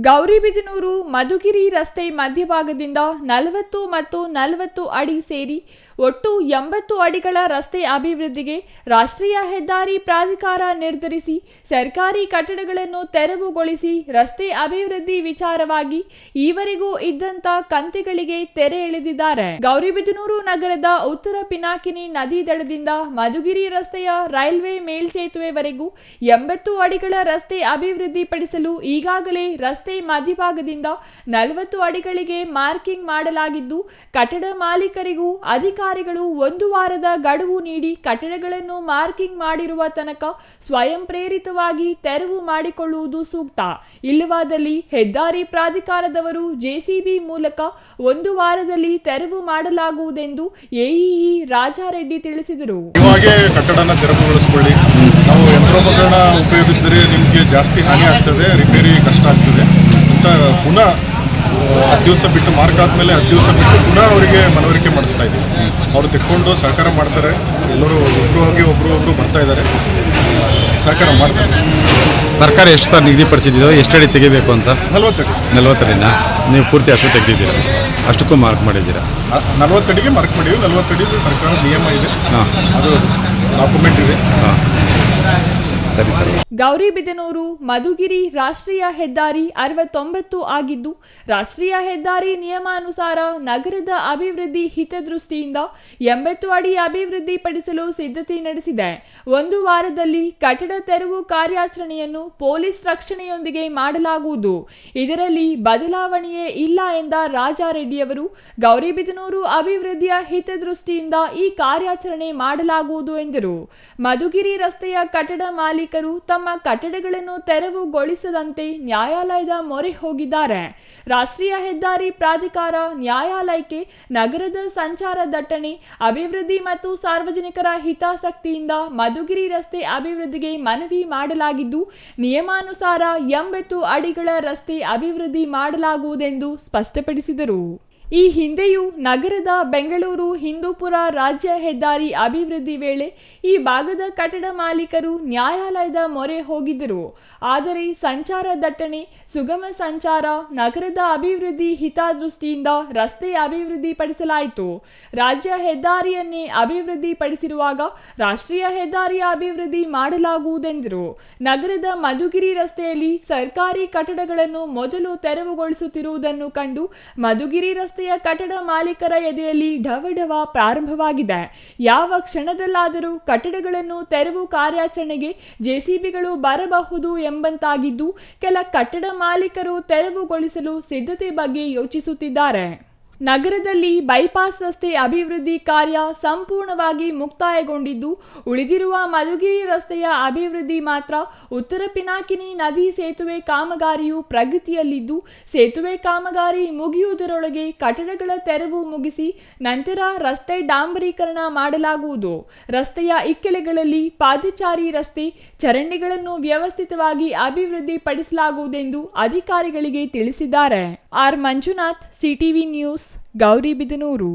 ಗೌರಿಬಿದನೂರು ಮಧುಗಿರಿ ರಸ್ತೆ ಮಧ್ಯಭಾಗದಿಂದ 40 ಮತ್ತು 40 ಅಡಿ ಸೇರಿ ಒಟ್ಟು 80 ಅಡಿಗಳ ರಸ್ತೆ ಅಭಿವೃದ್ಧಿಗೆ ರಾಷ್ಟ್ರೀಯ ಹೆದ್ದಾರಿ ಪ್ರಾಧಿಕಾರ ನಿರ್ಧರಿಸಿ ಸರ್ಕಾರಿ ಕಟ್ಟಡಗಳನ್ನು ತೆರವುಗೊಳಿಸಿ ರಸ್ತೆ ಅಭಿವೃದ್ಧಿ ವಿಚಾರವಾಗಿ ಈವರೆಗೂ ಇದ್ದಂತ ಕಂತೆಗಳಿಗೆ ತೆರೆ ಎಳೆದಿದ್ದಾರೆ. ಗೌರಿಬಿದನೂರು ನಗರದ ಉತ್ತರ ಪಿನಾಕಿನಿ ನದಿ ದಡದಿಂದ ಮಧುಗಿರಿ ರಸ್ತೆಯ ರೈಲ್ವೆ ಮೇಲ್ಸೇತುವೆವರೆಗೂ 80 ಅಡಿಗಳ ರಸ್ತೆ ಅಭಿವೃದ್ಧಿ ಪಡಿಸಲು ಈಗಾಗಲೇ ರಸ್ತೆ ಮಧ್ಯಭಾಗದಿಂದ 40 ಅಡಿಗಳಿಗೆ ಮಾರ್ಕಿಂಗ್ ಮಾಡಲಾಗಿದ್ದು, ಕಟ್ಟಡ ಮಾಲೀಕರಿಗೂ ಅಧಿಕಾರಿಗಳು 1 ವಾರದ ಗಡುವು ನೀಡಿ ಕಟ್ಟಡಗಳನ್ನು ಮಾರ್ಕಿಂಗ್ ಮಾಡಿರುವ ತನಕ ಸ್ವಯಂ ಪ್ರೇರಿತವಾಗಿ ತೆರವು ಮಾಡಿಕೊಳ್ಳುವುದು ಸೂಕ್ತ. ಇಲ್ಲವಾದಲ್ಲಿ ಹೆದ್ದಾರಿ ಪ್ರಾಧಿಕಾರದವರು ಜೆಸಿಬಿ ಮೂಲಕ 1 ವಾರದಲ್ಲಿ ತೆರವು ಮಾಡಲಾಗುವುದೆಂದು ಎಇಇ ರಾಜಾರೆಡ್ಡಿ ತಿಳಿಸಿದರು. ಕಟ್ಟಡನ ತೆರವುಗೊಳಿಸಿಕೊಳ್ಳಿ. ನಾವು ಯಂತ್ರೋಪಕರಣ ಉಪಯೋಗಿಸಿದರೆ ನಿಮಗೆ ಜಾಸ್ತಿ ಹಾನಿ ಆಗ್ತದೆ, ರಿಪೇರಿ ಕಷ್ಟ ಆಗ್ತದೆ ಅಂತ ಪುನಃ 10 ದಿವಸ ಬಿಟ್ಟು ಮಾರ್ಕ್ ಆದಮೇಲೆ 10 ದಿವಸ ಬಿಟ್ಟು ಪುನಃ ಅವರಿಗೆ ಮನವರಿಕೆ ಮಾಡಿಸ್ತಾ ಇದ್ದೀವಿ. ಅವರು ತೆಕ್ಕೊಂಡು ಸಹಕಾರ ಮಾಡ್ತಾರೆ. ಎಲ್ಲರೂ ಒಬ್ಬರು ಬರ್ತಾ ಇದ್ದಾರೆ, ಸಹಕಾರ ಮಾಡ್ತಾರೆ. ಸರ್ಕಾರ ಎಷ್ಟು ಸರ್ ನಿಗದಿಪಡಿಸಿದ್ದು ಎಷ್ಟು ಅಡಿ ತೆಗಿಬೇಕು ಅಂತ? 40 ಅಡಿ. 40 ಅಡಿನ ನೀವು ಪೂರ್ತಿ ಅಷ್ಟು ತೆಗೆದಿದ್ದೀರಾ? ಅಷ್ಟಕ್ಕೂ ಮಾರ್ಕ್ ಮಾಡಿದ್ದೀರಾ? 40 ಅಡಿಗೆ ಮಾರ್ಕ್ ಮಾಡಿದ್ದೀವಿ. 40 ಅಡಿದು ಸರ್ಕಾರ ನಿಯಮ ಇದೆ, ಅದು ಡಾಕ್ಯುಮೆಂಟ್ ಇದೆ. ಸರಿ ಸರಿ. ಗೌರಿಬಿದನೂರು ಮಧುಗಿರಿ ರಾಷ್ಟ್ರೀಯ ಹೆದ್ದಾರಿ 69 ಆಗಿದ್ದು, ರಾಷ್ಟ್ರೀಯ ಹೆದ್ದಾರಿ ನಿಯಮಾನುಸಾರ ನಗರದ ಅಭಿವೃದ್ಧಿ ಹಿತದೃಷ್ಟಿಯಿಂದ 80 ಅಡಿ ಅಭಿವೃದ್ಧಿ ಪಡಿಸಲು ಸಿದ್ಧತೆ ನಡೆಸಿದೆ. 1 ವಾರದಲ್ಲಿ ಕಟ್ಟಡ ತೆರವು ಕಾರ್ಯಾಚರಣೆಯನ್ನು ಪೊಲೀಸ್ ರಕ್ಷಣೆಯೊಂದಿಗೆ ಮಾಡಲಾಗುವುದು. ಇದರಲ್ಲಿ ಬದಲಾವಣೆಯೇ ಇಲ್ಲ ಎಂದ ರಾಜಾರೆಡ್ಡಿಯವರು, ಗೌರಿಬಿದನೂರು ಅಭಿವೃದ್ಧಿಯ ಹಿತದೃಷ್ಟಿಯಿಂದ ಈ ಕಾರ್ಯಾಚರಣೆ ಮಾಡಲಾಗುವುದು ಎಂದರು. ಮಧುಗಿರಿ ರಸ್ತೆಯ ಕಟ್ಟಡ ಮಾಲೀಕರು ತಮ್ಮ ಕಟ್ಟಡಗಳನ್ನು ತೆರವುಗೊಳಿಸದಂತೆ ನ್ಯಾಯಾಲಯದ ಮೊರೆ ಹೋಗಿದ್ದಾರೆ. ರಾಷ್ಟ್ರೀಯ ಹೆದ್ದಾರಿ ಪ್ರಾಧಿಕಾರ ನ್ಯಾಯಾಲಯಕ್ಕೆ ನಗರದ ಸಂಚಾರ ದಟ್ಟಣೆ, ಅಭಿವೃದ್ಧಿ ಮತ್ತು ಸಾರ್ವಜನಿಕರ ಹಿತಾಸಕ್ತಿಯಿಂದ ಮಧುಗಿರಿ ರಸ್ತೆ ಅಭಿವೃದ್ಧಿಗೆ ಮನವಿ ಮಾಡಲಾಗಿದ್ದು, ನಿಯಮಾನುಸಾರ 80 ಅಡಿಗಳ ರಸ್ತೆ ಅಭಿವೃದ್ಧಿ ಮಾಡಲಾಗುವುದೆಂದು ಸ್ಪಷ್ಟಪಡಿಸಿದರು. ಈ ಹಿಂದೆಯೂ ನಗರದ ಬೆಂಗಳೂರು ಹಿಂದೂಪುರ ರಾಜ್ಯ ಹೆದ್ದಾರಿ ಅಭಿವೃದ್ಧಿ ವೇಳೆ ಈ ಭಾಗದ ಕಟ್ಟಡ ಮಾಲೀಕರು ನ್ಯಾಯಾಲಯದ ಮೊರೆ ಹೋಗಿದ್ದರು. ಆದರೆ ಸಂಚಾರ ದಟ್ಟಣೆ, ಸುಗಮ ಸಂಚಾರ, ನಗರದ ಅಭಿವೃದ್ಧಿ ಹಿತದೃಷ್ಟಿಯಿಂದ ರಸ್ತೆ ಅಭಿವೃದ್ಧಿ ಪಡಿಸಲಾಯಿತು. ರಾಜ್ಯ ಹೆದ್ದಾರಿಯನ್ನೇ ಅಭಿವೃದ್ಧಿ ಪಡಿಸಿರುವಾಗ ರಾಷ್ಟ್ರೀಯ ಹೆದ್ದಾರಿಯ ಅಭಿವೃದ್ಧಿ ಮಾಡಲಾಗುವುದೆಂದರು. ನಗರದ ಮಧುಗಿರಿ ರಸ್ತೆಯಲ್ಲಿ ಸರ್ಕಾರಿ ಕಟ್ಟಡಗಳನ್ನು ಮೊದಲು ತೆರವುಗೊಳಿಸುತ್ತಿರುವುದನ್ನು ಕಂಡು ಮಧುಗಿರಿ ರಸ್ತೆ ಕಟ್ಟಡ ಮಾಲೀಕರ ಎದೆಯಲ್ಲಿ ಢವಢವ ಪ್ರಾರಂಭವಾಗಿದೆ. ಯಾವ ಕ್ಷಣದಲ್ಲಾದರೂ ಕಟ್ಟಡಗಳನ್ನು ತೆರವು ಕಾರ್ಯಾಚರಣೆಗೆ ಜೆಸಿಬಿಗಳು ಬರಬಹುದು ಎಂಬಂತಾಗಿದ್ದು, ಕೆಲ ಕಟ್ಟಡ ಮಾಲೀಕರು ತೆರವುಗೊಳಿಸಲು ಸಿದ್ಧತೆ ಬಗ್ಗೆ ಯೋಚಿಸುತ್ತಿದ್ದಾರೆ. ನಗರದಲ್ಲಿ ಬೈಪಾಸ್ ರಸ್ತೆ ಅಭಿವೃದ್ಧಿ ಕಾರ್ಯ ಸಂಪೂರ್ಣವಾಗಿ ಮುಕ್ತಾಯಗೊಂಡಿದ್ದು, ಉಳಿದಿರುವ ಮಧುಗಿರಿ ರಸ್ತೆಯ ಅಭಿವೃದ್ಧಿ ಮಾತ್ರ. ಉತ್ತರ ಪಿನಾಕಿನಿ ನದಿ ಸೇತುವೆ ಕಾಮಗಾರಿಯು ಪ್ರಗತಿಯಲ್ಲಿದ್ದು, ಸೇತುವೆ ಕಾಮಗಾರಿ ಮುಗಿಯುವುದರೊಳಗೆ ಕಟ್ಟಡಗಳ ತೆರವು ಮುಗಿಸಿ ನಂತರ ರಸ್ತೆ ಡಾಂಬರೀಕರಣ ಮಾಡಲಾಗುವುದು. ರಸ್ತೆಯ ಇಕ್ಕೆಲೆಗಳಲ್ಲಿ ಪಾದಚಾರಿ ರಸ್ತೆ, ಚರಂಡಿಗಳನ್ನು ವ್ಯವಸ್ಥಿತವಾಗಿ ಅಭಿವೃದ್ಧಿ ಪಡಿಸಲಾಗುವುದೆಂದು ಅಧಿಕಾರಿಗಳಿಗೆ ತಿಳಿಸಿದ್ದಾರೆ. R Manjunath, CTV news, Gauribidanur.